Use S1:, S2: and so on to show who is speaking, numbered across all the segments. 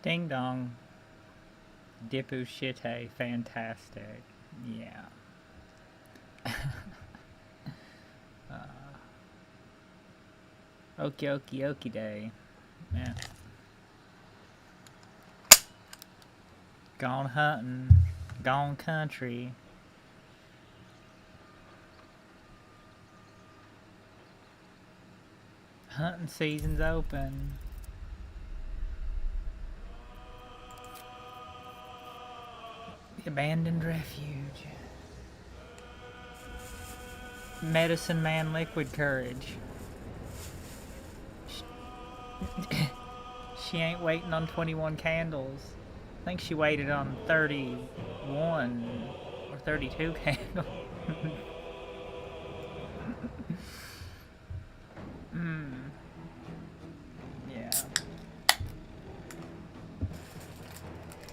S1: Ding dong. Dipu shite. Fantastic. Yeah. Okie okie okie day. Yeah. Gone hunting. Gone country. Hunting season's open. The abandoned refuge. Medicine man liquid courage. She ain't waiting on 21 candles. I think she waited on 31 or 32 candles. Yeah.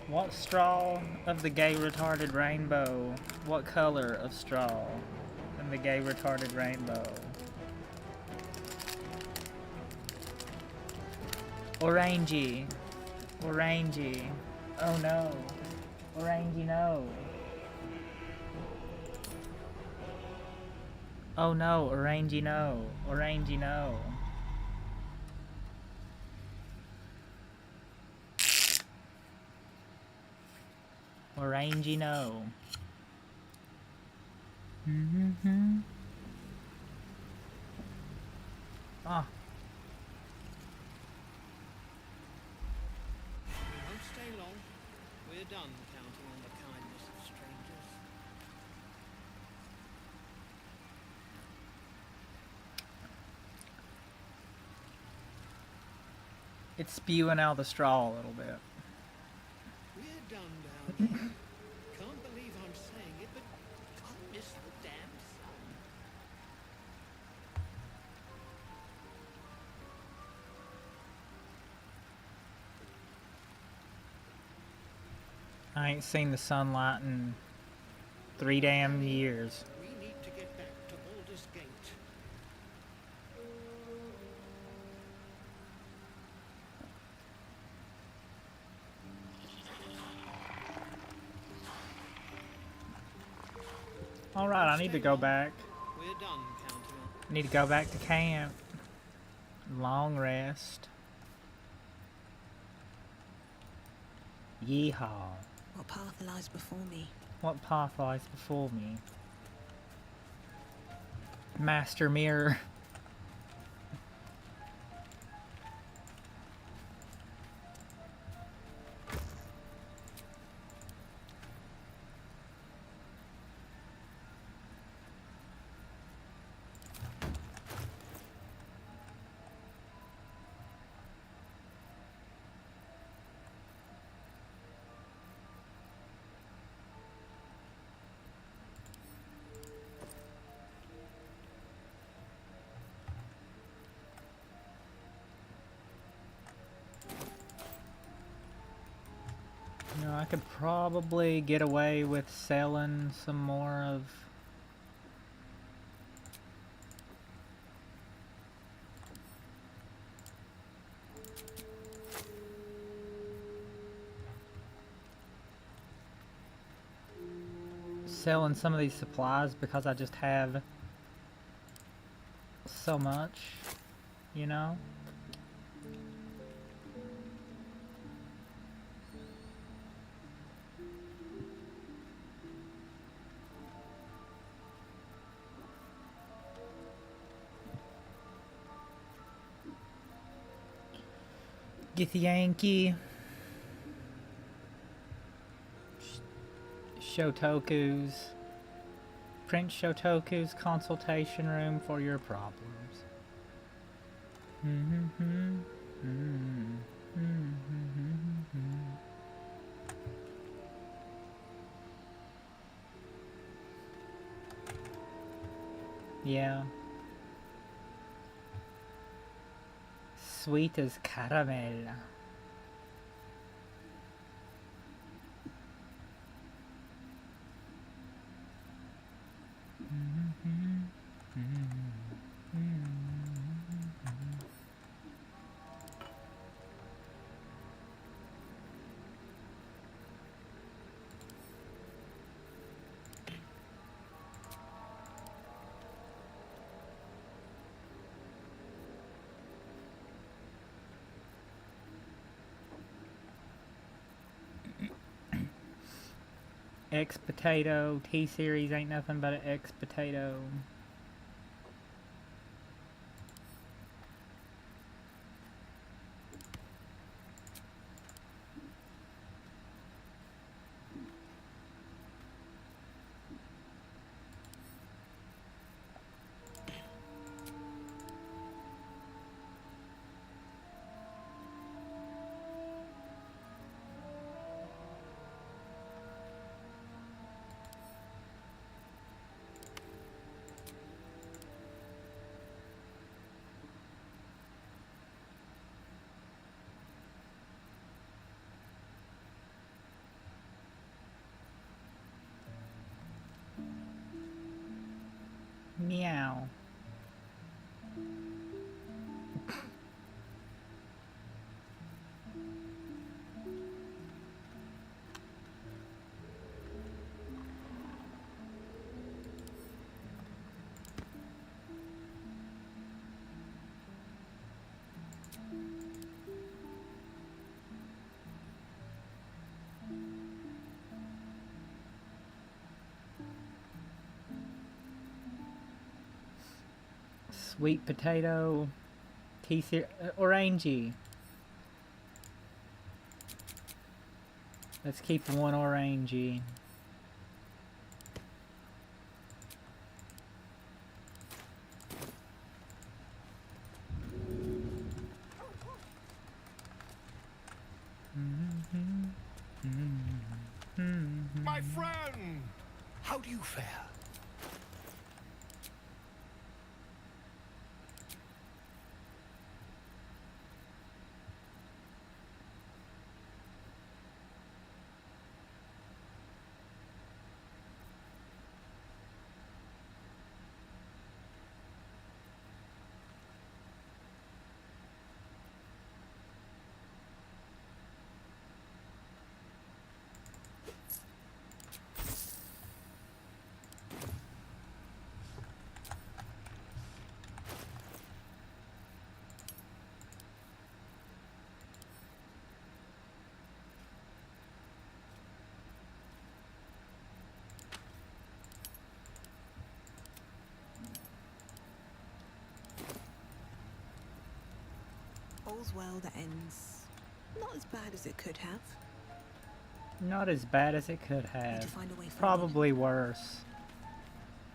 S1: What straw of the gay retarded rainbow? What color of straw in the gay retarded rainbow? Orangey. Orangey. Oh no. Orangey no. Oh no, orangey no. Orangey no. Orangey no. Ah.
S2: We won't stay long. We're done counting on the kindness of strangers.
S1: It's spewing out the straw a little bit.
S2: We're done down here. Can't believe I'm saying it, but I miss the damn sun.
S1: I ain't seen the sunlight in 3 damn years.
S2: We need to get back to Baldur's Gate.
S1: Alright, I need to go back.
S2: We're done counting on.
S1: I need to go back to camp. Long rest. Yeehaw.
S3: What path lies before me?
S1: What path lies before me? Master Mirror. You know, I could probably get away with selling some more of... selling some of these supplies because I just have so much, you know? Get the Yankee. Shotoku's. Prince Shotoku's consultation room for your problems. Yeah. Sweet as caramel. X potato. T series ain't nothing but an X potato. Meow. Sweet potato. T series. Orangey. Let's keep one orangey.
S4: My friend! How do you fare?
S3: All's well that ends. Not as bad as it could have.
S1: Not as bad as it could
S3: Need
S1: have.
S3: to find a way forward.
S1: Probably worse.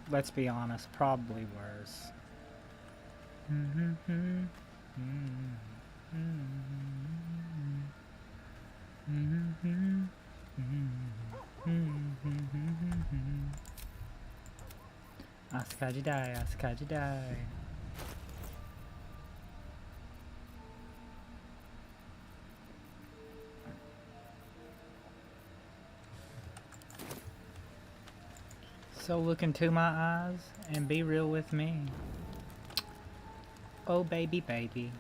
S1: Let's be honest, probably worse. Askajidai, Askajidai. So look into my eyes and be real with me. Oh baby, baby.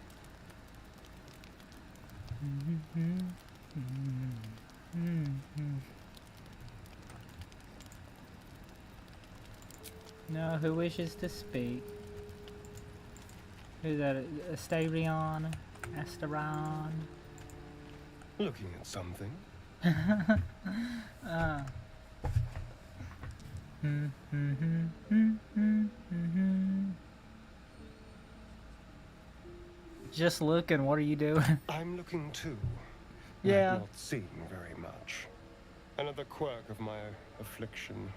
S1: No, who wishes to speak? Who's that? Asterion? Asteron?
S4: Looking at something?
S1: Just looking, what are you doing?
S4: I'm looking too.
S1: Yeah.
S4: I've not seen very much. Another quirk of my affliction.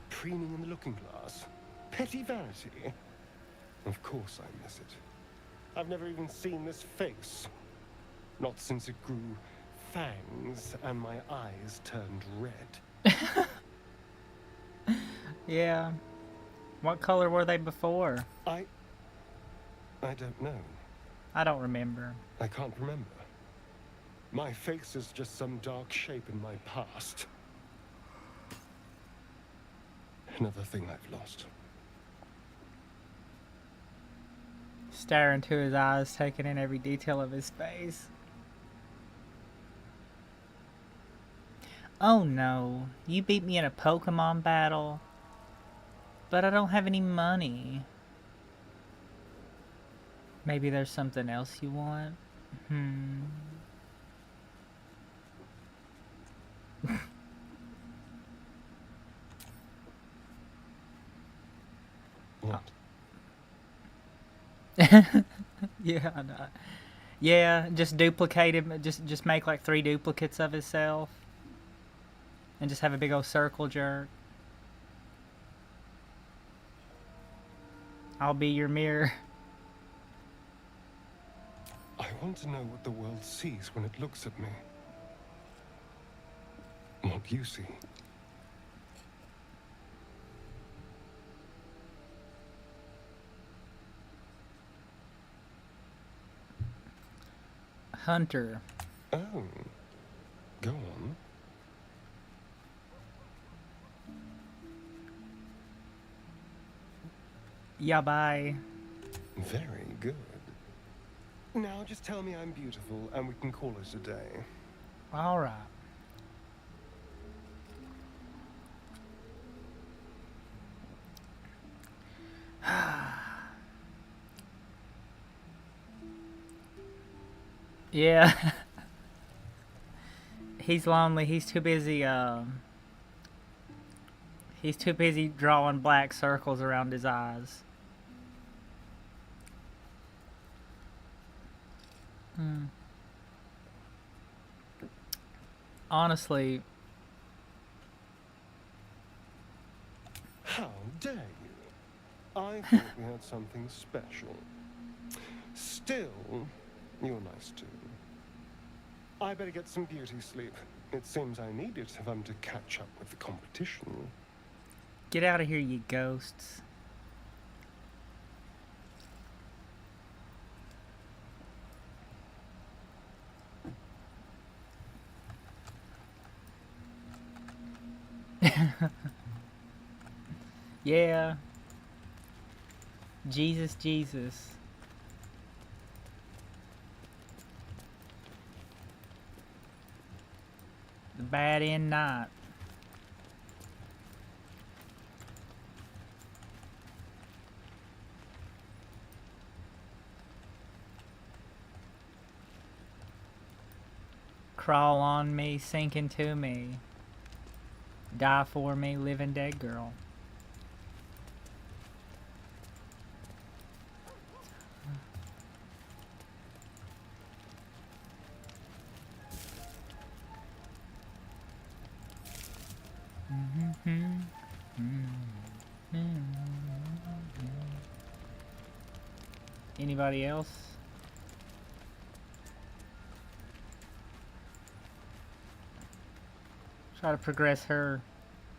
S4: Preening in the looking glass. Petty vanity. Of course I miss it. I've never even seen this face. Not since it grew fangs and my eyes turned red.
S1: Yeah. What color were they before?
S4: I don't know.
S1: I don't remember.
S4: I can't remember. My face is just some dark shape in my past. Another thing I've lost.
S1: Stare into his eyes, taking in every detail of his face. Oh no, you beat me in a Pokemon battle, but I don't have any money. Maybe there's something else you want?
S4: What?
S1: Yeah, I know. Yeah, just duplicate him. Just make like 3 duplicates of himself, and just have a big old circle jerk. I'll be your mirror.
S4: I want to know what the world sees when it looks at me. What you see.
S1: Hunter.
S4: Oh. Go on.
S1: Yeah, bye.
S4: Very good. Now just tell me I'm beautiful and we can call it a day.
S1: All right. Yeah. He's lonely. He's too busy drawing black circles around his eyes. Honestly,
S4: How dare you? I thought we had something special. Still, you're nice too. I better get some beauty sleep. It seems I need it if I'm to catch up with the competition.
S1: get out of here, you ghosts. Yeah. Jesus, Jesus. The bad end night. Crawl on me, sink into me. Die for me, living dead girl. Anybody else? Try to progress her.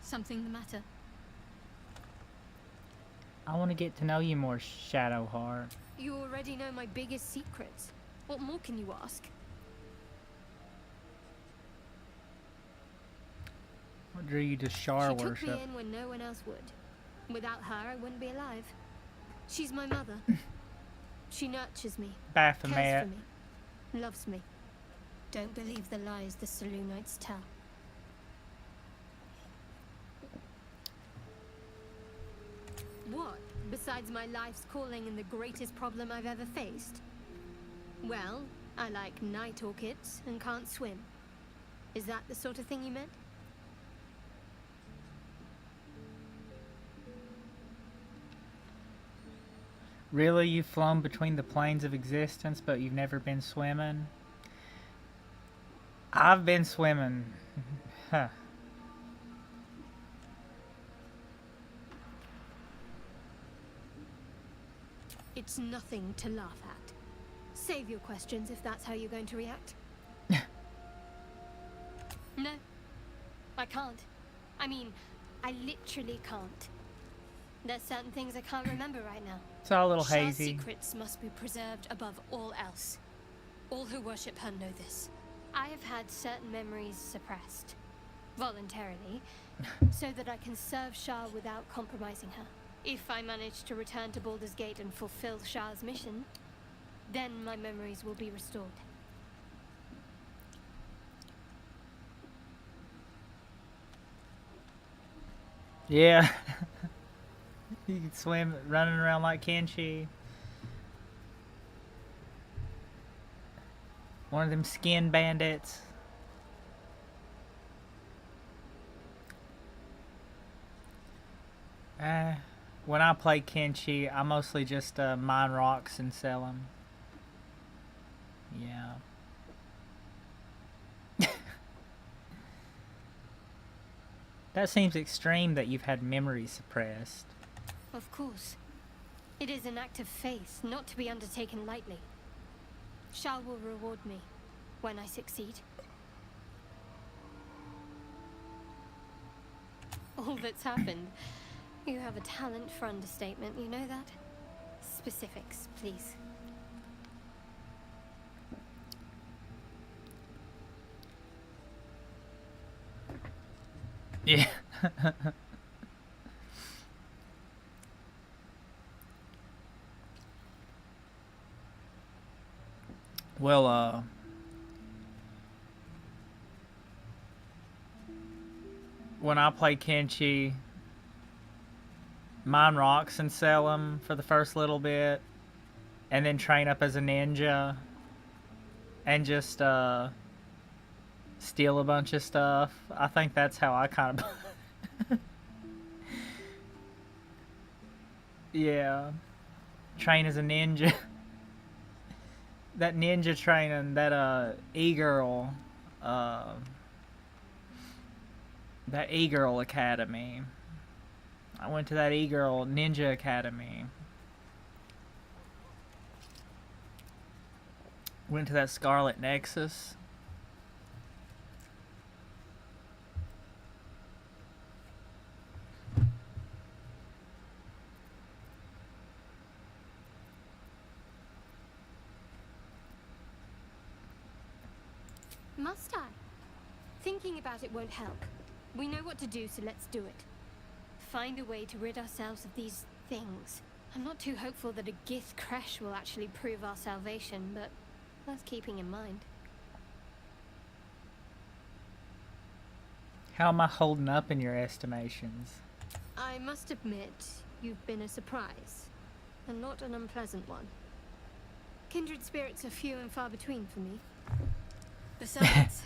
S5: Something the matter?
S1: I want to get to know you more, Shadowheart.
S5: You already know my biggest secrets. What more can you ask?
S1: What drew you to Shar
S5: She took
S1: worship?
S5: me in when no one else would. Without her, I wouldn't be alive. She's my mother. She nurtures me, cares
S1: Baphomet.
S5: for me, loves me. Don't believe the lies the Selûnites tell. What, besides my life's calling and the greatest problem I've ever faced? Well, I like night orchids and can't swim. Is that the sort of thing you meant?
S1: Really, you've flown between the planes of existence, but you've never been swimming? I've been swimming. Huh.
S5: It's nothing to laugh at. Save your questions if that's how you're going to react. No, I can't. I mean, I literally can't. There's certain things I can't remember right now.
S1: It's all a little
S5: Shar's
S1: hazy.
S5: secrets must be preserved above all else. All who worship her know this. I have had certain memories suppressed, voluntarily, so that I can serve Shar without compromising her. If I manage to return to Baldur's Gate and fulfill Shar's mission, then my memories will be restored.
S1: Yeah. You can swim running around like Kenshi. One of them skin bandits. When I play Kenshi, I mostly just mine rocks and sell them. Yeah. That seems extreme that you've had memory suppressed.
S5: Of course. It is an act of faith, not to be undertaken lightly. Shah will reward me when I succeed. All that's happened. You have a talent for understatement, you know that? Specifics, please.
S1: Yeah. Well, when I play Kenshi, mine rocks and sell them for the first little bit, and then train up as a ninja, and just steal a bunch of stuff. I think that's how I kind of yeah, train as a ninja. That ninja training, that e-girl, that e-girl academy. I went to that e-girl ninja academy. Went to that Scarlet Nexus.
S5: Must I? Thinking about it won't help. We know what to do, so let's do it. Find a way to rid ourselves of these things. I'm not too hopeful that a Gith crash will actually prove our salvation, but worth keeping in mind.
S1: How am I holding up in your estimations?
S5: I must admit, you've been a surprise, and not an unpleasant one. Kindred spirits are few and far between for me. Besides,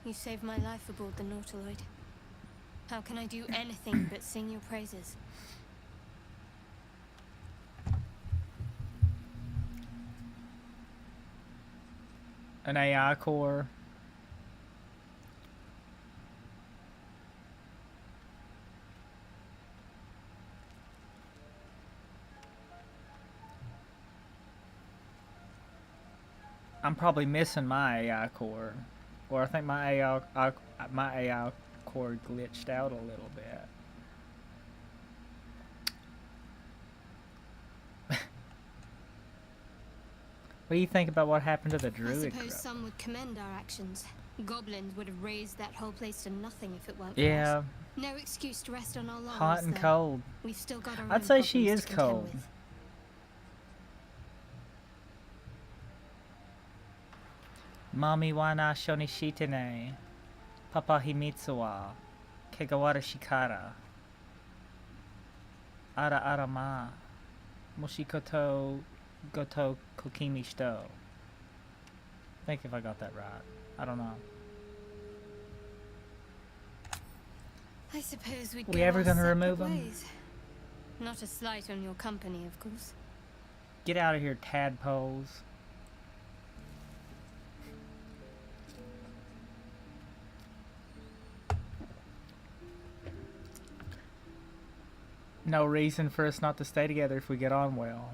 S5: you saved my life aboard the Nautiloid. How can I do anything but sing your praises?
S1: An AI core. I'm probably missing my AI core, or I think my AI core glitched out a little bit. What do you think about what happened to the
S5: I
S1: druid
S5: suppose
S1: grove?
S5: some would commend our actions. Goblins would have razed that whole place to nothing if it weren't for
S1: Yeah,
S5: us. No excuse to rest on our laurels,
S1: hot and
S5: though.
S1: cold.
S5: We've still got our
S1: I'd
S5: own
S1: say she
S5: problems
S1: is
S5: to contend
S1: cold.
S5: with.
S1: Mami wa na shonishitene. Papa himitsu wa kegawara shikara. Ara ara ma. Moshikoto goto kokimi shito. I think if I got that right. I don't know.
S5: I suppose we'd
S1: We
S5: go
S1: ever
S5: our
S1: gonna
S5: separate
S1: remove 'em?
S5: ways. Not a slight on your company, of course.
S1: Get out of here, tadpoles. No reason for us not to stay together if we get on well.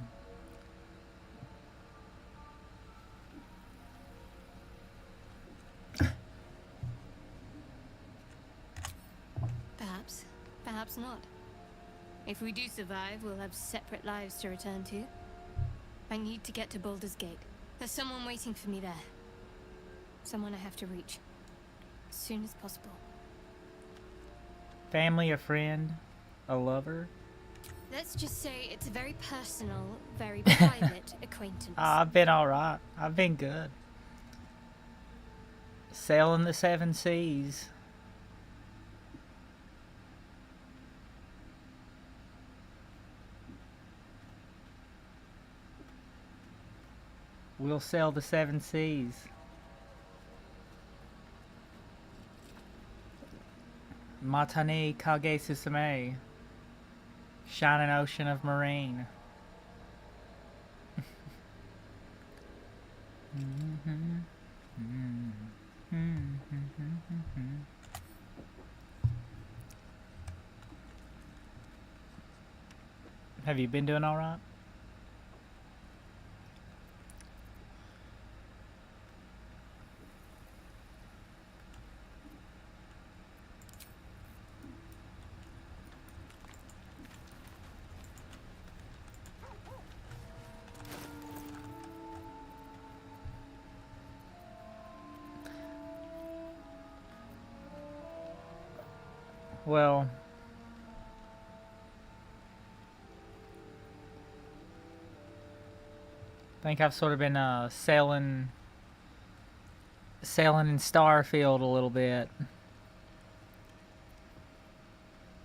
S5: Perhaps. Perhaps not. If we do survive, we'll have separate lives to return to. I need to get to Baldur's Gate. There's someone waiting for me there. Someone I have to reach. As soon as possible.
S1: Family, a friend, a lover.
S5: Let's just say it's a very personal, very private acquaintance.
S1: I've been alright. I've been good. Sailing the seven seas. We'll sail the seven seas. Matane Kage Susume. Shining ocean of marine. Have you been doing all right? Well, I think I've sort of been sailing in Starfield a little bit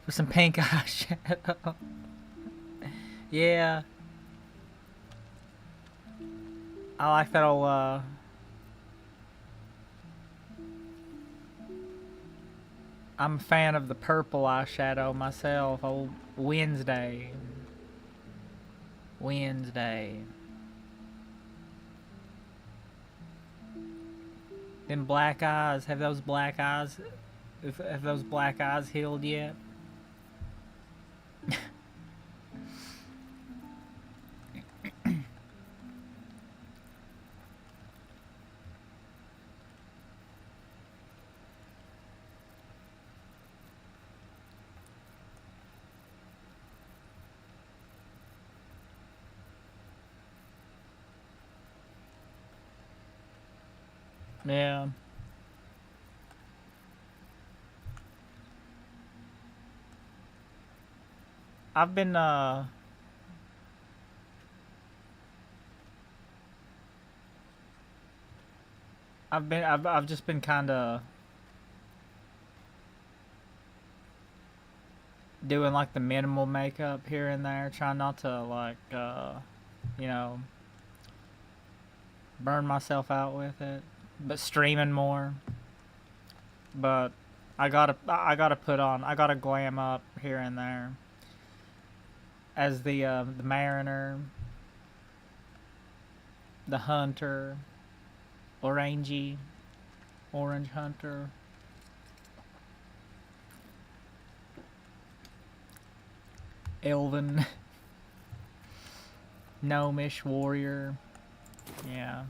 S1: for some pink eyeshadow. Yeah, I like that old I'm a fan of the purple eyeshadow myself. Old Wednesday. Them black eyes. Have those black eyes healed yet? Yeah. I've been I've just been kind of doing like the minimal makeup here and there, trying not to like you know, burn myself out with it, but streaming more. But I gotta glam up here and there as the mariner, the hunter, orange hunter, elven, gnomish warrior. Yeah.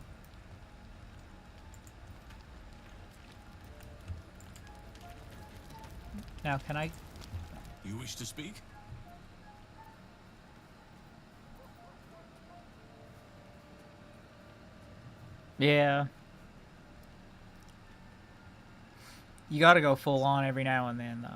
S1: Now, can I?
S6: You wish to speak?
S1: Yeah. You gotta go full on every now and then, though.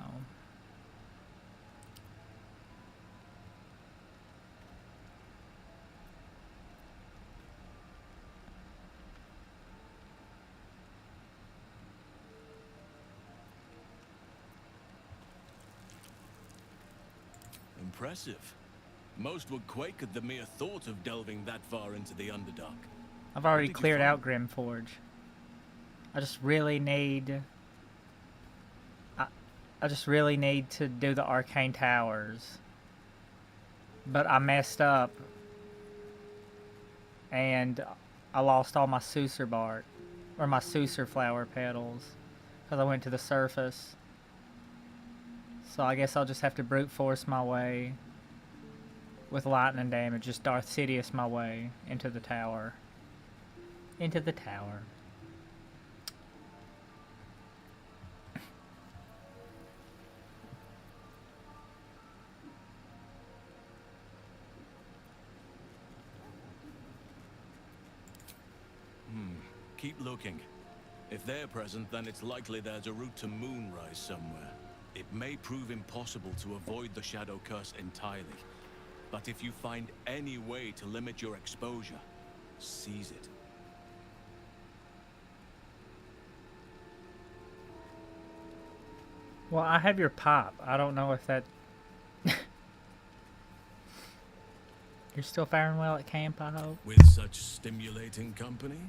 S6: Impressive. Most would quake at the mere thought of delving that far into the Underdark.
S1: I've already
S6: did you
S1: cleared
S6: find?
S1: out Grimforge. I just really need... I just really need to do the Arcane Towers. But I messed up. And I lost all my Sucer bark. Or my Sucer flower petals. Because I went to the surface. So I guess I'll just have to brute force my way with lightning damage, just Darth Sidious my way into the tower. Into the tower.
S6: Keep looking. If they're present, then it's likely there's a route to Moonrise somewhere. It may prove impossible to avoid the Shadow Curse entirely. But if you find any way to limit your exposure, seize it.
S1: Well, I have your pop. I don't know if that... You're still faring well at camp, I hope?
S6: With such stimulating company?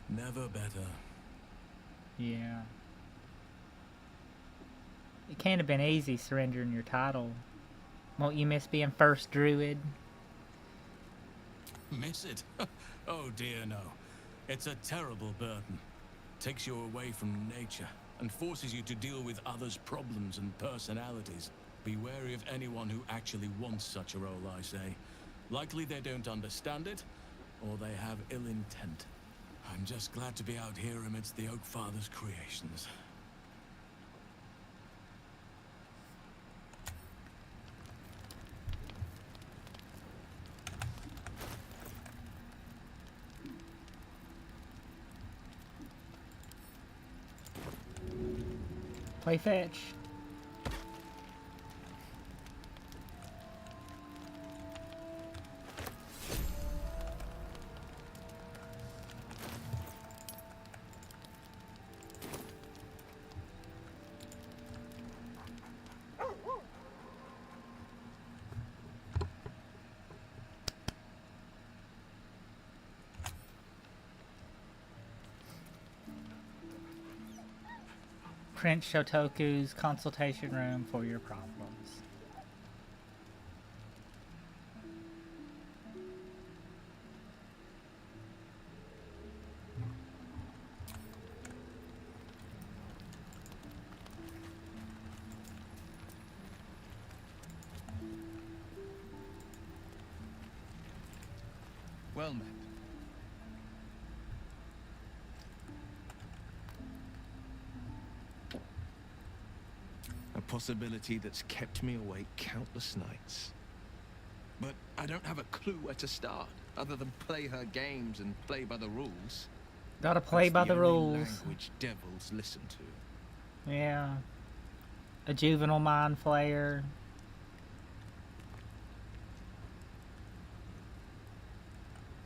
S6: Never better.
S1: Yeah. It can't have been easy surrendering your title. Won't you miss being first druid?
S6: Miss it? Oh dear, no. It's a terrible burden. Takes you away from nature and forces you to deal with others' problems and personalities. Be wary of anyone who actually wants such a role, I say. Likely they don't understand it, or they have ill intent. I'm just glad to be out here amidst the Oak Father's creations.
S1: Play fetch. Prince Shotoku's consultation room for your problems.
S7: Well met. A possibility that's kept me awake countless nights. But I don't have a clue where to start, other than play her games and play by the rules.
S1: Gotta play
S7: That's
S1: by the
S7: only
S1: rules.
S7: language devils listen to.
S1: Yeah. A juvenile mind flayer.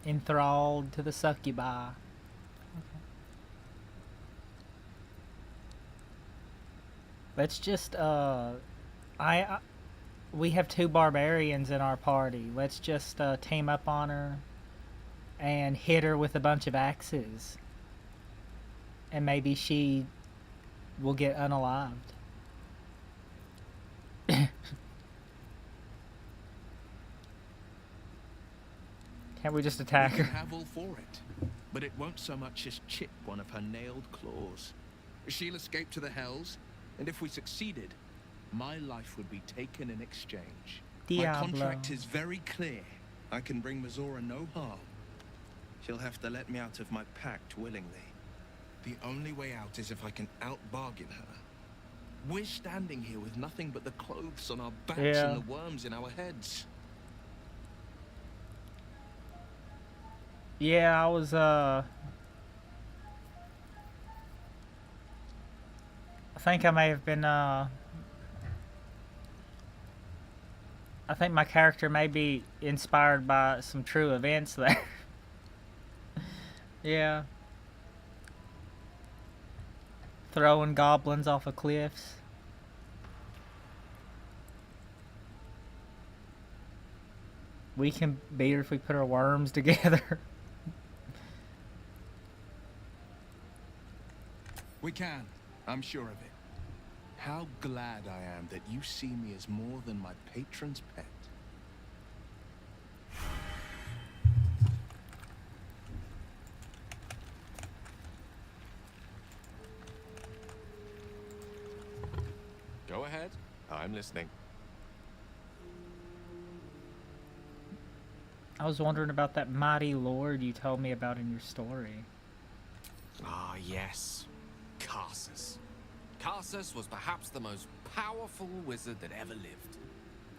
S1: Enthralled to the succubi. Let's just we have 2 barbarians in our party. Let's just team up on her and hit her with a bunch of axes. And maybe she will get unalived. Can't we just attack
S7: We
S1: her?
S7: can have all for it, but it won't so much as chip one of her nailed claws. She'll escape to the hells, and if we succeeded, my life would be taken in exchange. My
S1: Diablo.
S7: contract is very clear. I can bring Mazora no harm. She'll have to let me out of my pact willingly. The only way out is if I can out-bargain her. We're standing here with nothing but the clothes on our backs
S1: Yeah.
S7: and the worms in our heads.
S1: Yeah, I was I think I may have been I think my character may be inspired by some true events there. Yeah. Throwing goblins off of cliffs. We can beat her if we put our worms together.
S7: We can. I'm sure of it. How glad I am that you see me as more than my patron's pet.
S8: Go ahead. I'm listening.
S1: I was wondering about that mighty lord you told me about in your story.
S8: Ah, yes. Karsus. Karsus was perhaps the most powerful wizard that ever lived.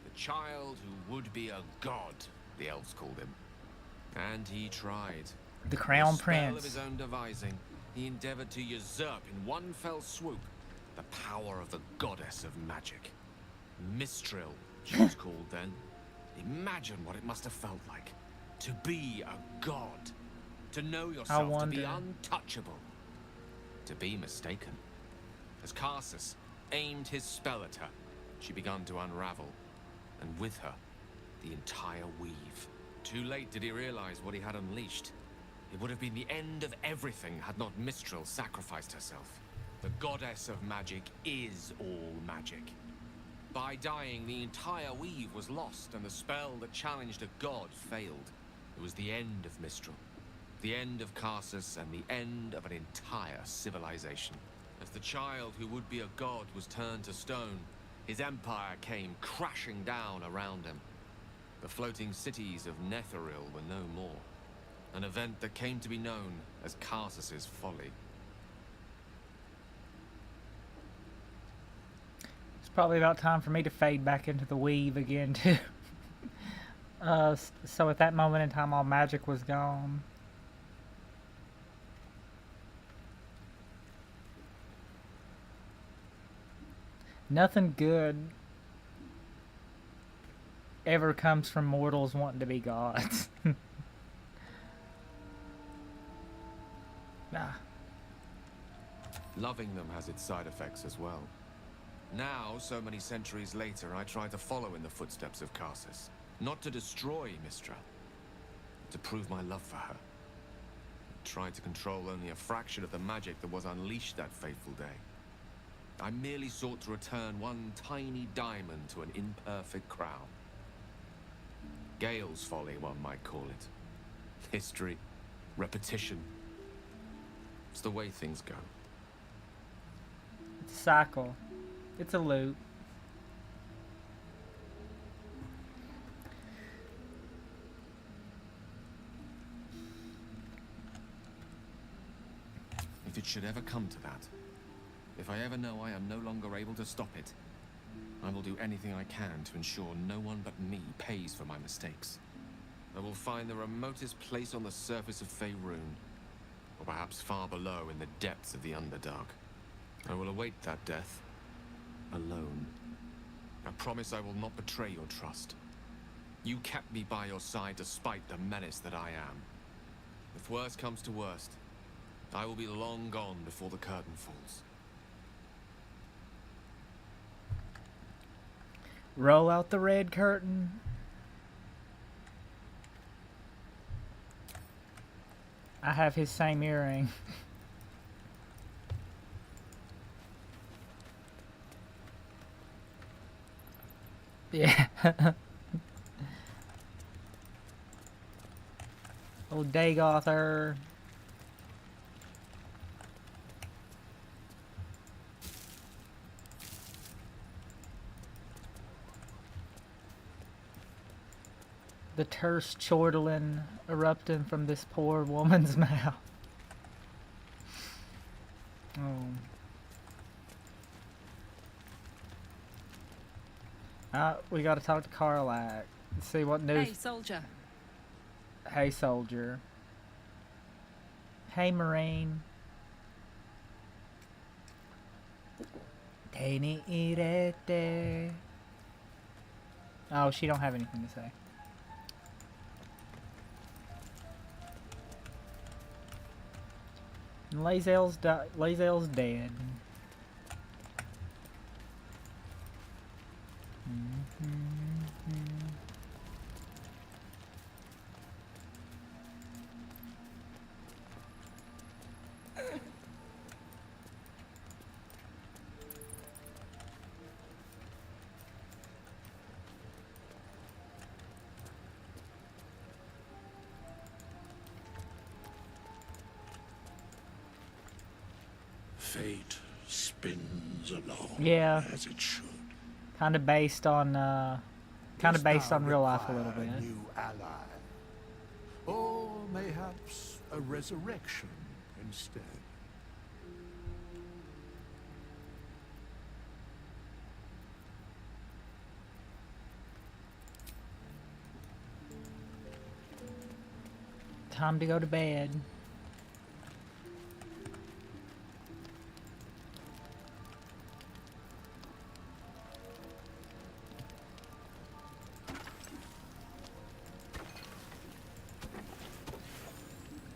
S8: The child who would be a god, the elves called him. And he tried.
S1: The Crown
S8: With a spell of
S1: Prince.
S8: his own devising, he endeavored to usurp in one fell swoop the power of the goddess of magic. Mistral, she was called then. Imagine what it must have felt like to be a god, to know yourself to be
S1: wonder.
S8: untouchable, to be mistaken. As Karsus aimed his spell at her, she began to unravel, and with her, the entire weave. Too late did he realize what he had unleashed. It would have been the end of everything had not Mistral sacrificed herself. The goddess of magic is all magic. By dying, the entire weave was lost, and the spell that challenged a god failed. It was the end of Mistral, the end of Karsus, and the end of an entire civilization. As the child who would be a god was turned to stone, his empire came crashing down around him. The floating cities of Netheril were no more. An event that came to be known as Karsus's folly.
S1: It's probably about time for me to fade back into the weave again, too. So at that moment in time, all magic was gone. Nothing good ever comes from mortals wanting to be gods. Nah.
S8: Loving them has its side effects as well. Now, so many centuries later, I try to follow in the footsteps of Karsus. Not to destroy Mistra, but to prove my love for her. I tried to control only a fraction of the magic that was unleashed that fateful day. I merely sought to return one tiny diamond to an imperfect crown. Gale's folly, one might call it. History, repetition. It's the way things go.
S1: It's a cycle. It's a loop.
S8: If it should ever come to that, if I ever know I am no longer able to stop it, I will do anything I can to ensure no one but me pays for my mistakes. I will find the remotest place on the surface of Faerun, or perhaps far below in the depths of the Underdark. I will await that death, alone. I promise I will not betray your trust. You kept me by your side despite the menace that I am. If worst comes to worst, I will be long gone before the curtain falls.
S1: Roll out the red curtain. I have his same earring. Yeah. Old Dagother. The terse chortling erupting from this poor woman's mouth. Oh. We gotta talk to Karlak. Let's see what news.
S9: Hey, soldier.
S1: Hey, soldier. Hey, Marine. Teni irete. Oh, she don't have anything to say. Lae'zel's dead.
S10: Fate spins along as it should.
S1: Kind of based on real life a little bit.
S10: A new ally, or mayhaps a resurrection instead.
S1: Time to go to bed.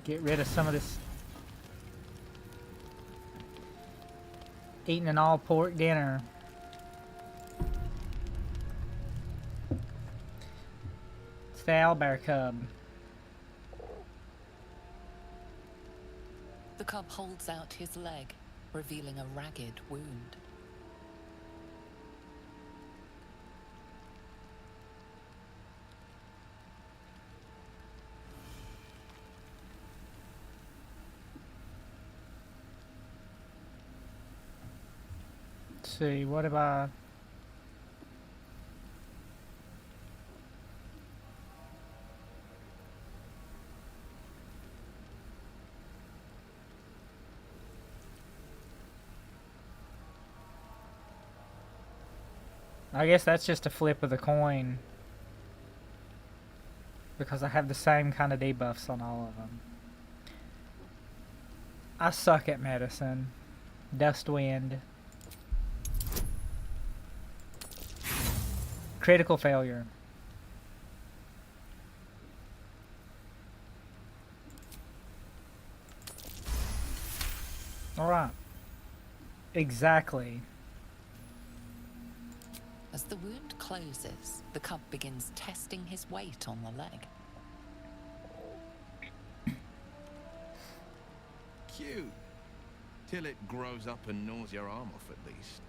S1: Get rid of some of this. Eating an all pork dinner. It's the owlbear cub.
S9: The cub holds out his leg. revealing a ragged wound.
S1: Let's see, what have I... I guess that's just a flip of the coin. Because I have the same kind of debuffs on all of them. I suck at medicine. Dust wind. Critical failure. Alright. Exactly.
S9: As the wound closes, the cub begins testing his weight on the leg.
S7: Cute. Till it grows up and gnaws your arm off at least.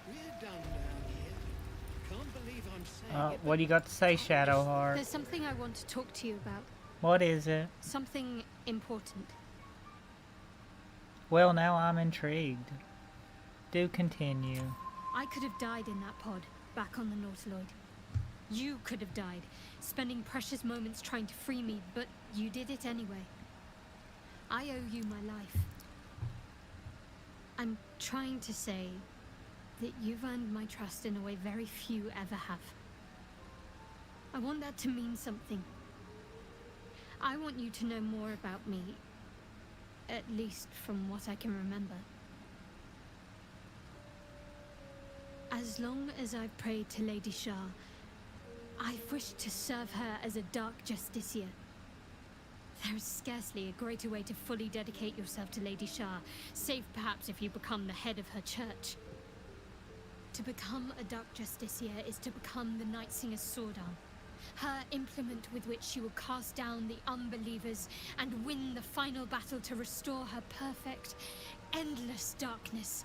S2: We're done down here. Can't believe I'm saying it,
S1: What do you got to say, Shadowheart?
S5: There's something I want to talk to you about.
S1: What is it?
S5: Something important.
S1: Well, now I'm intrigued. Do continue.
S5: I could have died in that pod, back on the Nautiloid. You could have died, spending precious moments trying to free me, but you did it anyway. I owe you my life. I'm trying to say that you've earned my trust in a way very few ever have. I want that to mean something. I want you to know more about me, at least from what I can remember. As long as I've prayed to Lady Shah, I've wished to serve her as a Dark Justiciar. There is scarcely a greater way to fully dedicate yourself to Lady Shah, save perhaps if you become the head of her church. To become a Dark Justiciar is to become the Night Singer's sword arm, her implement with which she will cast down the unbelievers and win the final battle to restore her perfect, endless darkness.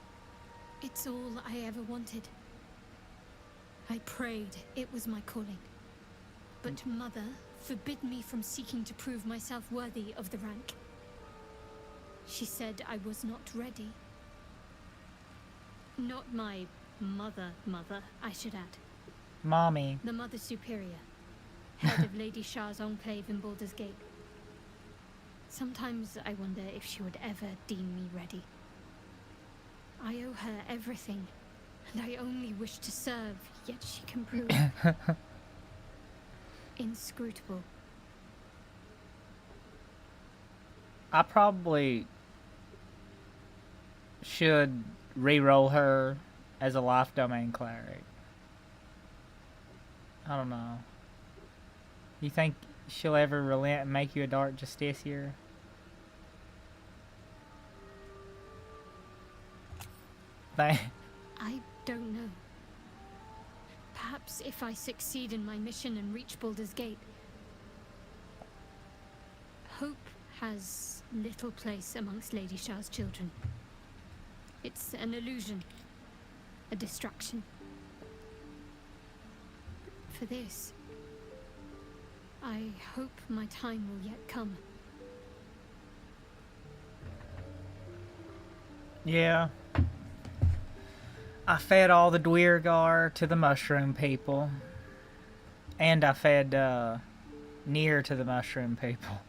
S5: It's all I ever wanted. I prayed it was my calling. But Mother forbid me from seeking to prove myself worthy of the rank. She said I was not ready. Not my mother, I should add.
S1: Mommy.
S5: The Mother Superior, head of Lady Shah's enclave in Baldur's Gate. Sometimes I wonder if she would ever deem me ready. I owe her everything, and I only wish to serve, yet she can prove inscrutable.
S1: I probably should re-roll her as a life domain cleric. I don't know. You think she'll ever relent and make you a Dark Justiciar?
S5: I don't know. Perhaps if I succeed in my mission and reach Baldur's Gate. Hope has little place amongst Lady Shah's children. It's an illusion, a distraction. For this, I hope my time will yet come.
S1: Yeah. I fed all the Dweirgar to the mushroom people. And I fed near to the mushroom people.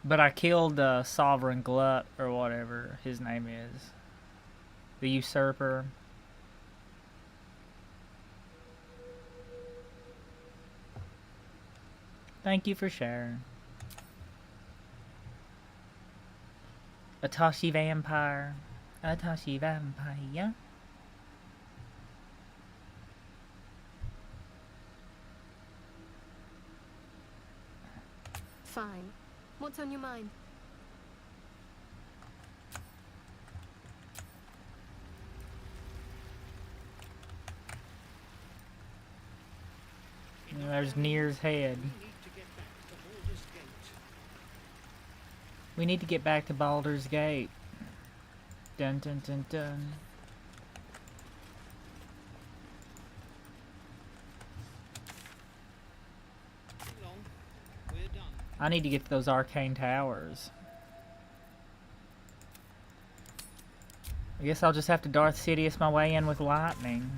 S1: But I killed the Sovereign Glut, or whatever his name is. The Usurper. Thank you for sharing. Atashi Vampire. Atashi Vampire.
S5: Fine. What's on your mind?
S1: There's Nier's head. We need to get back to Baldur's Gate. Dun dun dun dun. I need to get to those arcane towers. I guess I'll just have to Darth Sidious my way in with lightning.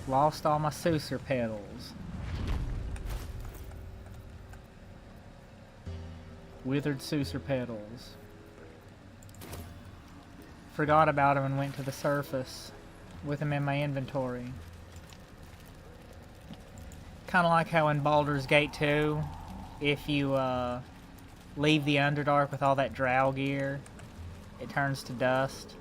S1: Lost all my Saucer petals. Withered Saucer petals. Forgot about him and went to the surface with him in my inventory. Kind of like how in Baldur's Gate 2, if you leave the Underdark with all that drow gear, it turns to dust.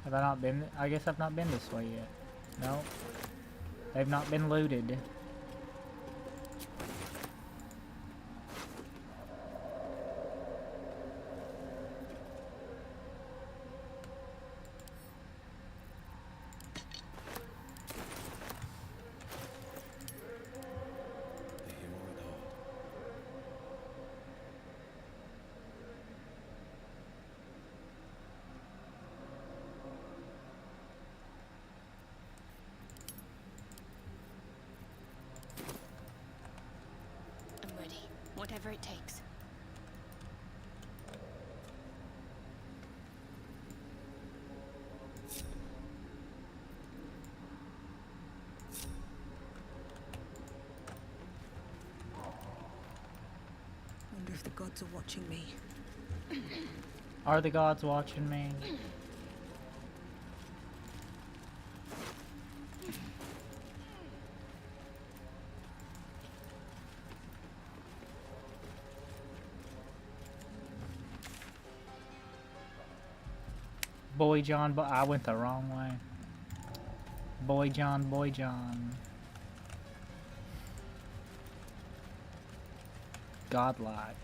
S1: Have I not been? I guess I've not been this way yet. No. They've not been looted.
S5: Whatever it takes.
S3: Wonder if the gods are watching me.
S1: Are the gods watching me? Boy John, I went the wrong way. Boy John, Boy John. Godlike.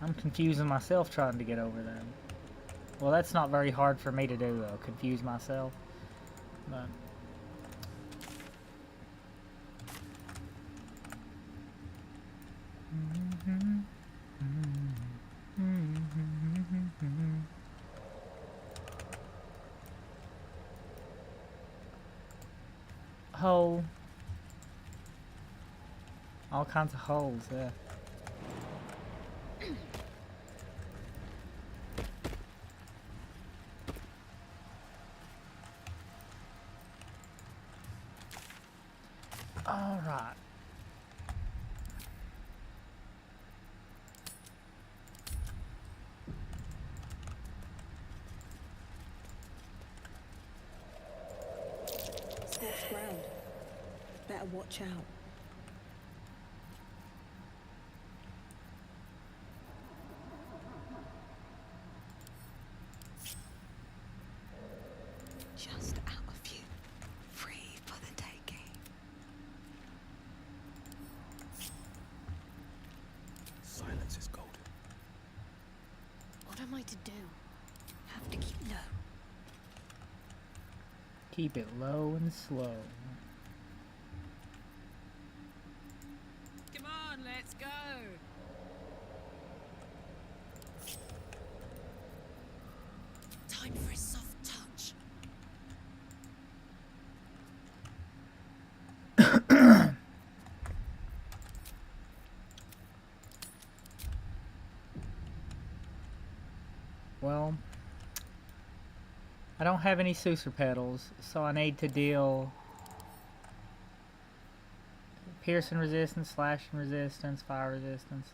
S1: I'm confusing myself trying to get over there. Well, that's not very hard for me to do, though. Confuse myself. But hole. All kinds of holes, yeah. All right.
S3: Scorched ground. Better watch out. Just out of view. Free for the taking.
S8: Silence is golden.
S5: What am I to do? Have to keep low.
S1: Keep it low and slow.
S9: Come on, let's go. Time for a soft touch.
S1: Well, I don't have any Sucer petals, so I need to deal piercing resistance, slashing resistance, fire resistance,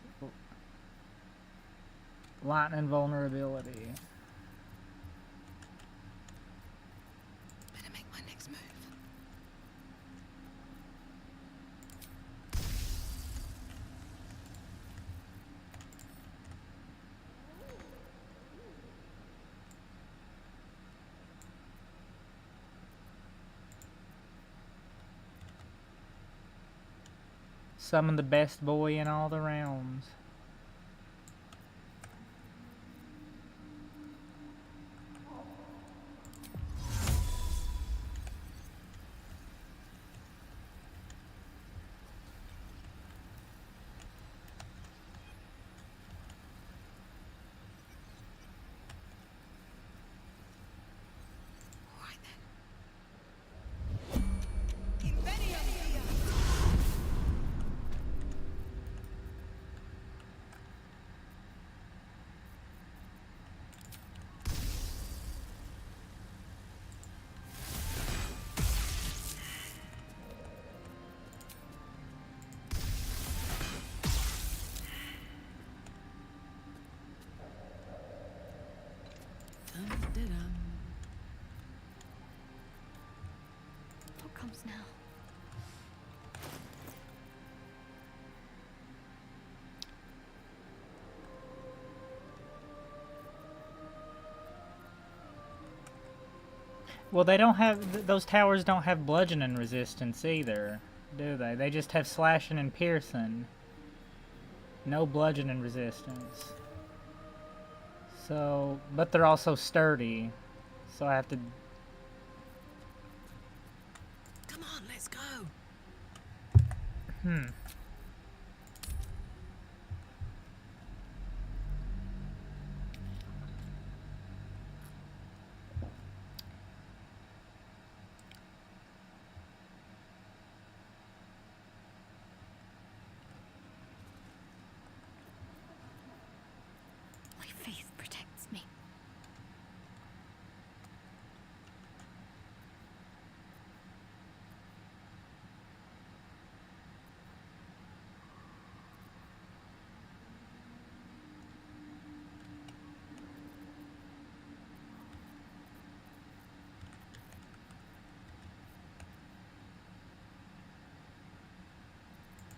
S1: lightning vulnerability.
S3: Better make my next move.
S1: Summon the best boy in all the realms.
S3: All right then.
S5: What comes now?
S1: Well, they don't have, those towers don't have bludgeoning resistance either, do they? They just have slashing and piercing. No bludgeoning resistance. So, but they're also sturdy. So I have to...
S9: Come on, let's go.
S5: My faith protects me.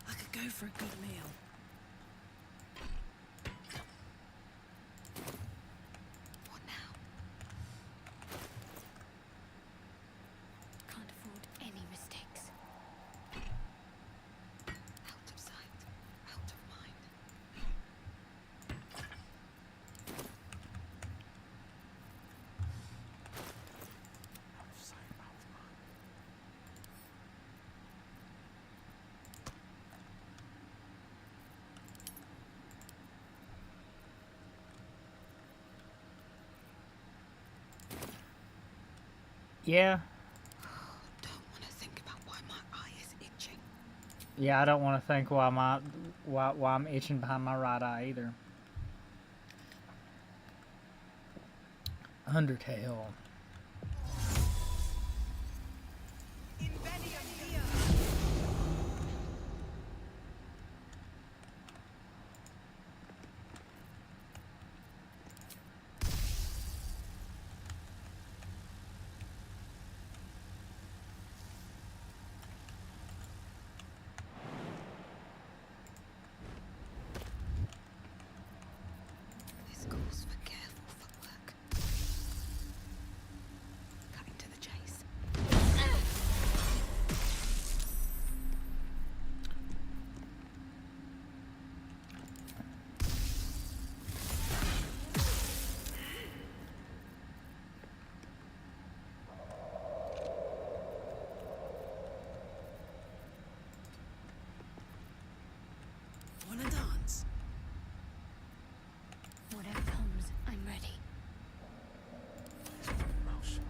S9: I could go for a good meal.
S3: What now?
S5: Can't afford any mistakes.
S3: Out of sight, out of mind.
S1: Yeah.
S3: Don't want to think about why
S1: Yeah, I don't want to think why I'm itching behind my right eye either. Undertale.
S3: This calls for careful footwork. Cutting to the chase.
S2: Wanna dance?
S5: Whatever comes, I'm ready.
S10: Mouse.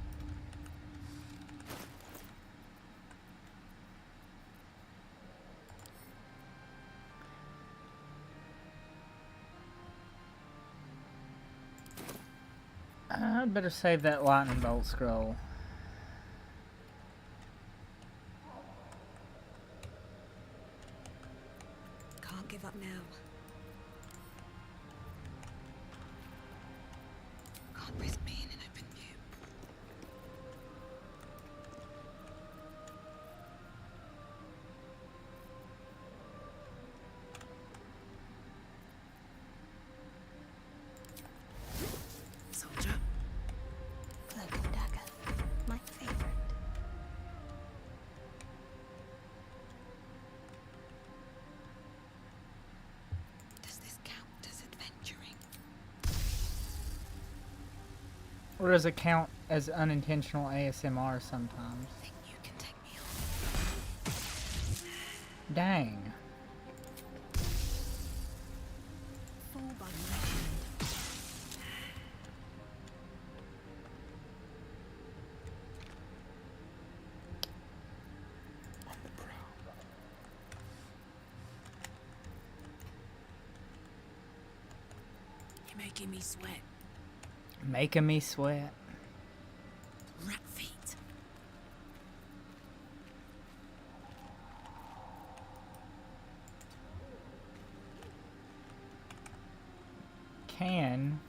S1: I'd better save that lightning bolt scroll.
S3: Can't give up now. Can't risk being in open view.
S2: Soldier.
S5: Cloak and dagger. My favorite.
S3: Does this count as adventuring?
S1: Or does it count as unintentional ASMR sometimes?
S3: Think you can take me on?
S1: Dang.
S3: Fall by legend.
S10: On the prowl.
S2: You're making me sweat.
S1: Making me sweat.
S2: Rat feet.
S1: Can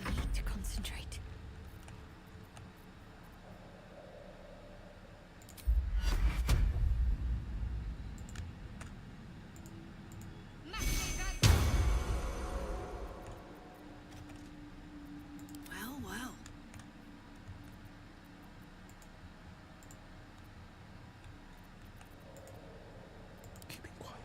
S5: I need to concentrate.
S2: Well, well.
S10: Keeping quiet.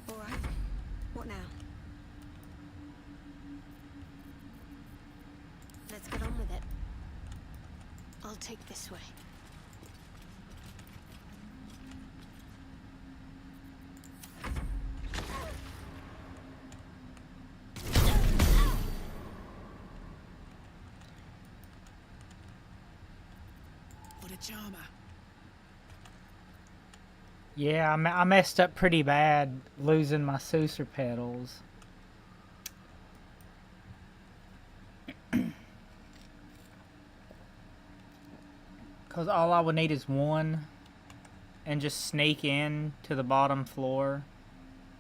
S3: All right. What now?
S5: Let's get on with it. I'll take this way.
S2: What a charmer.
S1: Yeah, I messed up pretty bad losing my Sousa pedals. Because all I would need is one and just sneak in to the bottom floor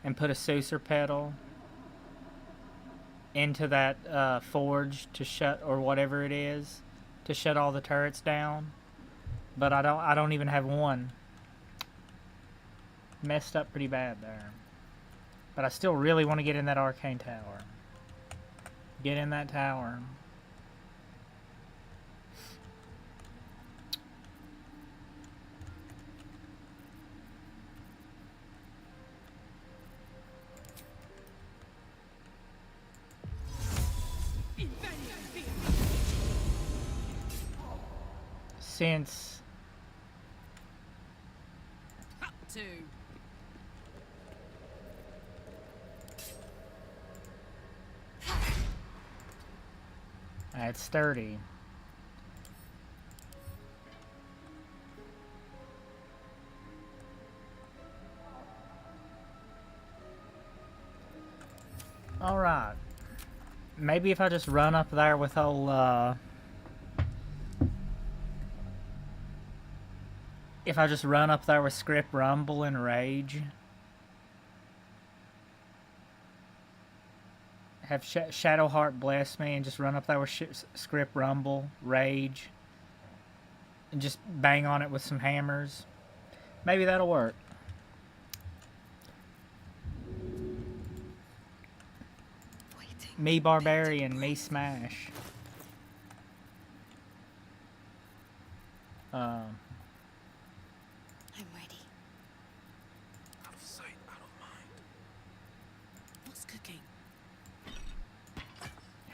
S1: and put a Sousa pedal into that forge to shut or whatever it is to shut all the turrets down, but I don't even have one. Messed up pretty bad there. But I still really want to get in that arcane tower. Get in that tower. Since
S9: Two.
S1: it's sturdy. Alright. Maybe if I just run up there with old, if I just run up there with Script Rumble and Rage. Have Shadowheart bless me and just run up there with Script Rumble, Rage. And just bang on it with some hammers. Maybe that'll work. Me Barbarian, me Smash.
S3: I'm ready.
S10: Out of sight, out of mind.
S3: What's cooking?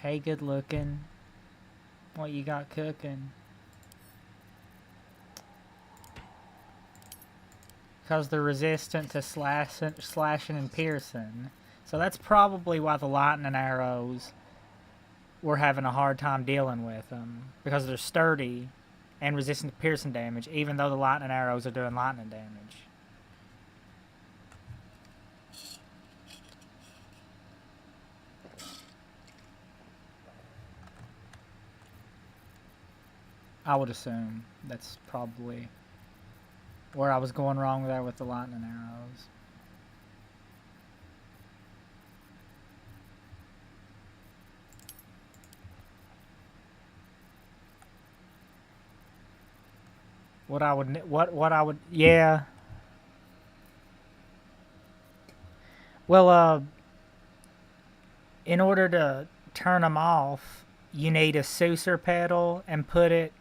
S1: Hey, good looking. What you got cooking? Because they're resistant to slashing and piercing. So that's probably why the lightning arrows we're having a hard time dealing with them. Because they're sturdy and resistant to piercing damage, even though the lightning arrows are doing lightning damage. I would assume that's probably where I was going wrong there with the lightning arrows. What I would, yeah. Well, in order to turn them off, you need a Saucer pedal and put it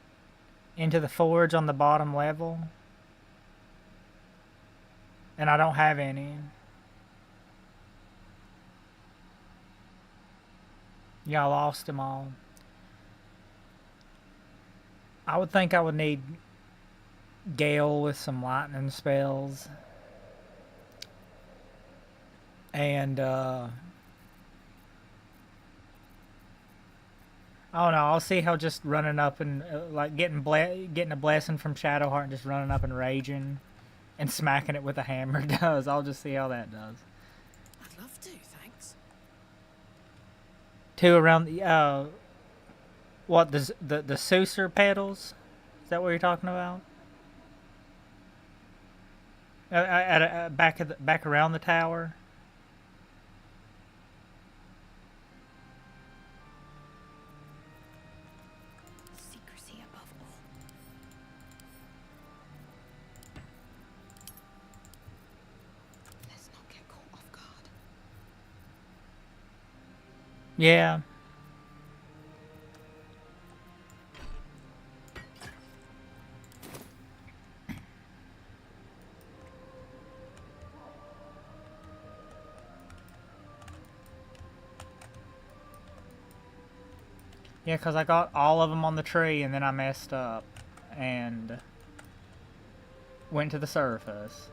S1: into the forge on the bottom level. And I don't have any. Yeah, I lost them all. I would think I would need Gale with some lightning spells. And, I don't know. I'll see how just running up and, like, getting a blessing from Shadowheart and just running up and raging and smacking it with a hammer does. I'll just see how that does.
S3: I'd love to, thanks.
S1: Two around the, what, the Saucer pedals? Is that what you're talking about? Back around the tower.
S3: Secrecy above all. Let's not get caught off guard.
S1: Yeah. Yeah, because I got all of them on the tree and then I messed up and went to the surface.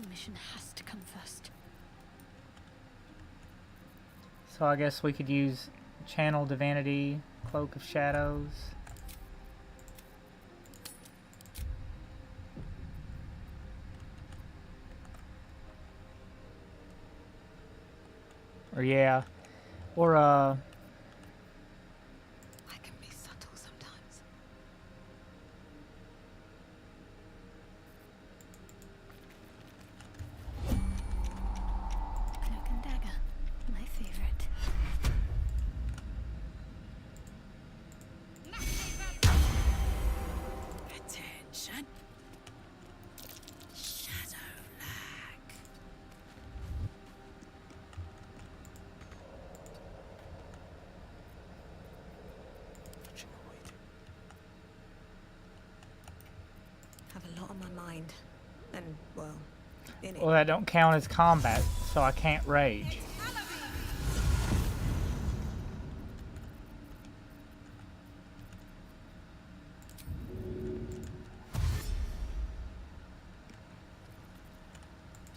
S3: The mission has to come first.
S1: So I guess we could use Channel Divinity, Cloak of Shadows. Or yeah, or
S3: I can be subtle sometimes. mind. And, well, in it.
S1: Well, that don't count as combat, so I can't rage.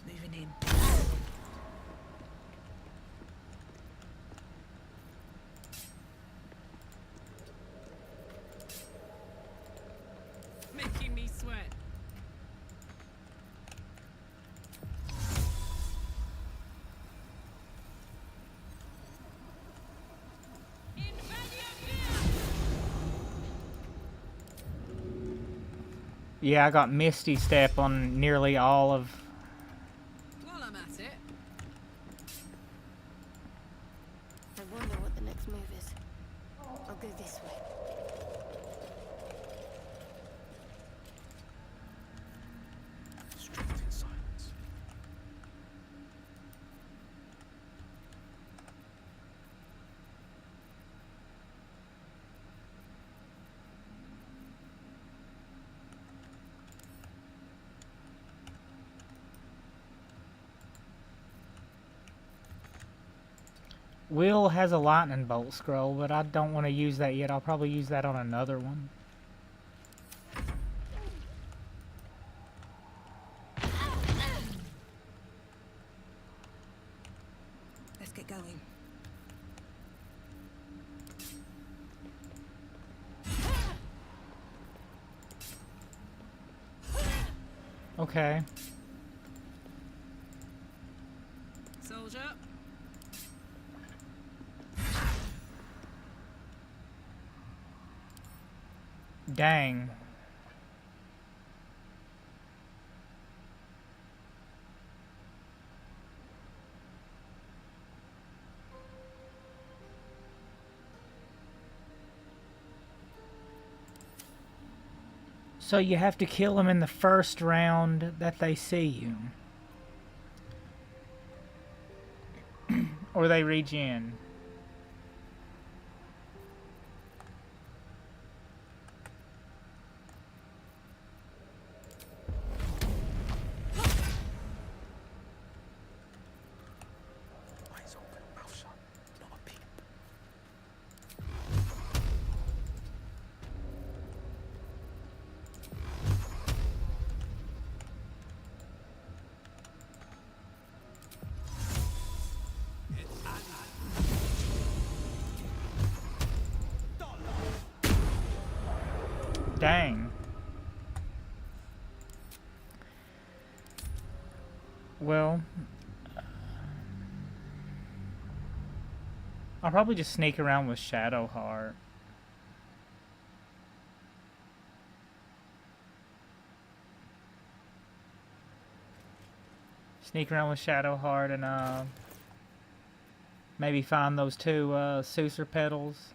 S3: Moving in.
S11: Making me sweat.
S1: Yeah, I got Misty Step on nearly all of...
S11: While I'm at it,
S5: I wonder what the next move is. I'll go this way.
S10: Strength in silence.
S1: Will has a lightning bolt scroll, but I don't want to use that yet. I'll probably use that on another one.
S3: Let's get going.
S1: Okay.
S11: soldier.
S1: Dang. So you have to kill them in the first round that they see you. Or they regen.
S10: Eyes open, mouth shut, not a peep.
S1: Dang. Well, I'll probably just sneak around with Shadowheart. Sneak around with Shadowheart and maybe find those two Sucer petals.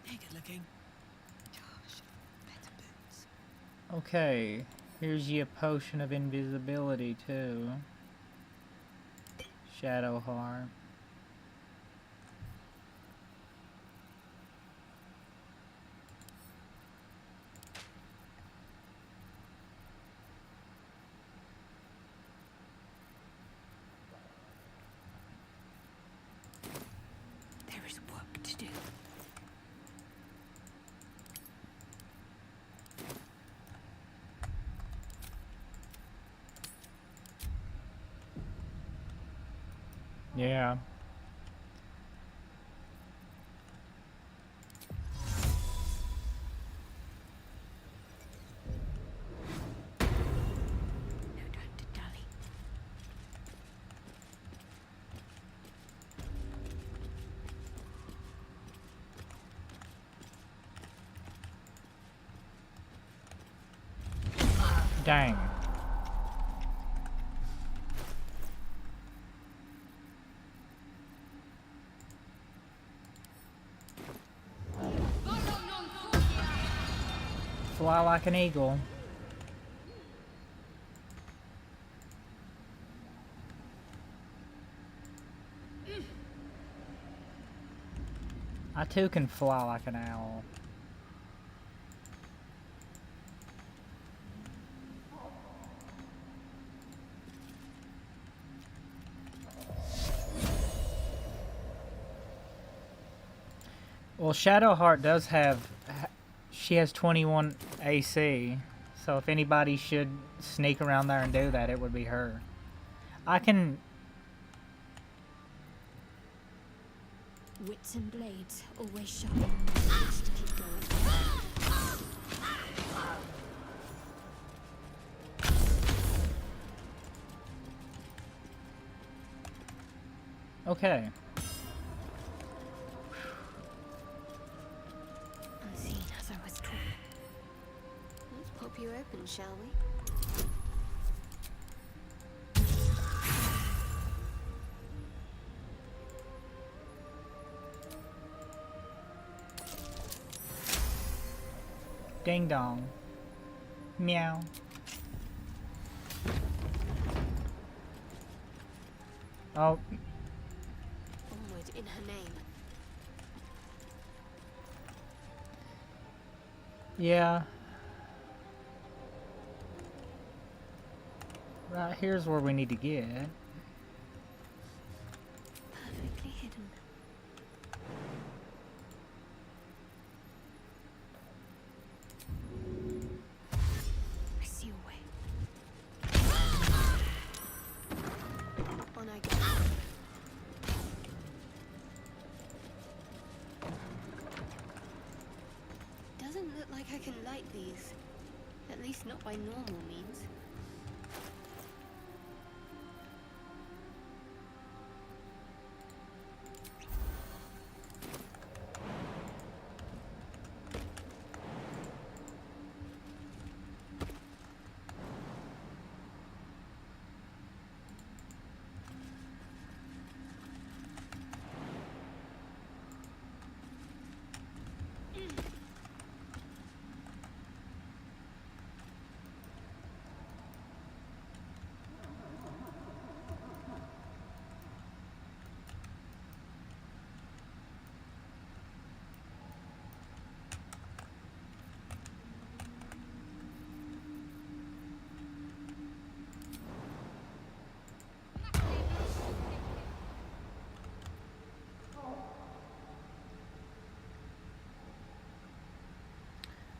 S11: They're good looking.
S3: Gosh, better boots.
S1: Okay, here's your potion of invisibility too. Shadowheart.
S3: There is work to do.
S1: Yeah.
S3: No time to dally.
S1: Dang. Fly like an eagle. I too can fly like an owl. Well, Shadowheart does have, she has 21 AC, so if anybody should sneak around there and do that, it would be her. I can...
S5: Wits and blades always sharp. Just keep going.
S1: Okay.
S5: Unseen as I was taught. Let's pop you open, shall we?
S1: Ding dong. Meow. Oh,
S5: Onward in her name.
S1: yeah. Right, here's where we need to get.
S5: Perfectly hidden. I see a way. On I go. Doesn't look like I can light these. At least not by normal means.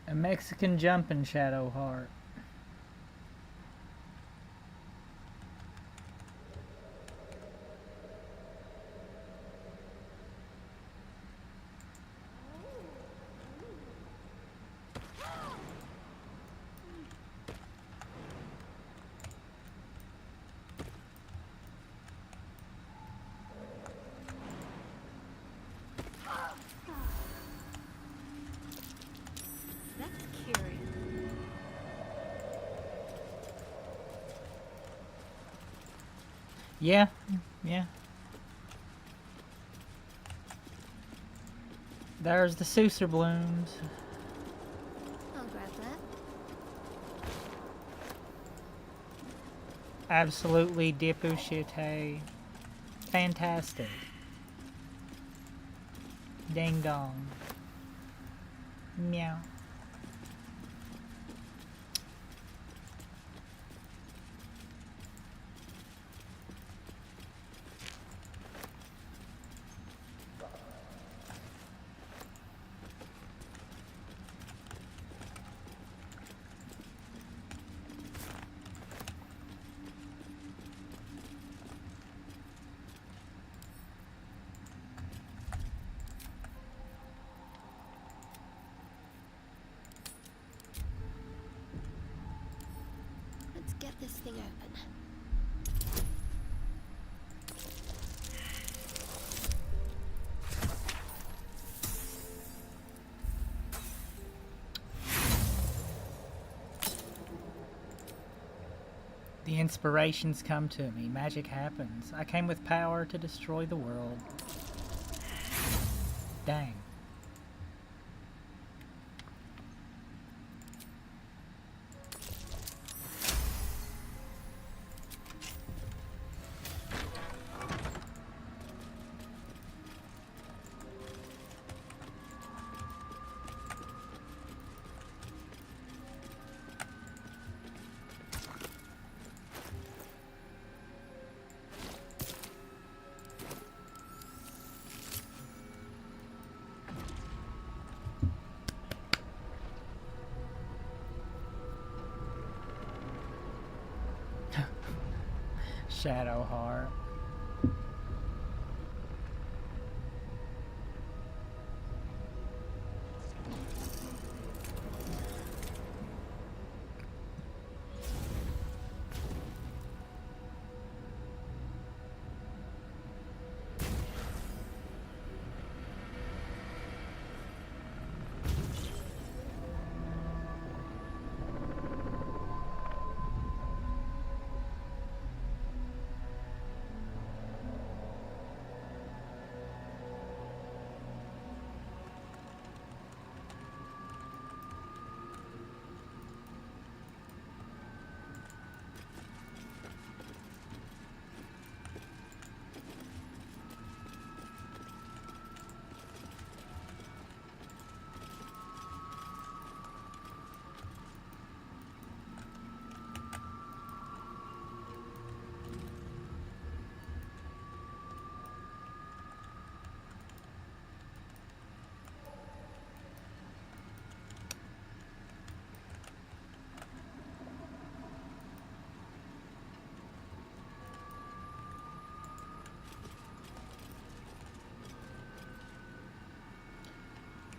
S1: A Mexican jumping Shadowheart.
S5: That's curious.
S1: Yeah, yeah. There's the Sucer blooms.
S5: I'll grab that.
S1: Absolutely dipouchete. Fantastic. Ding dong. Meow.
S5: Let's get this thing open.
S1: The inspirations come to me. Magic happens. I came with power to destroy the world. Dang. Shadowheart.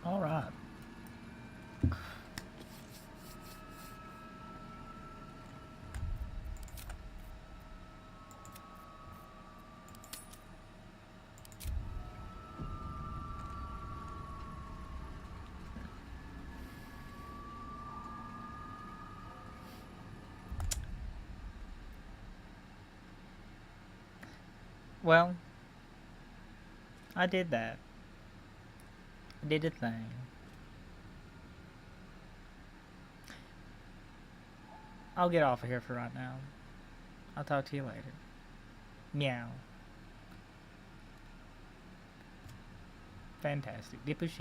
S1: All right. Well, I did that. I did a thing. I'll get off of here for right now. I'll talk to you later. Meow. Fantastic. Dipper shit.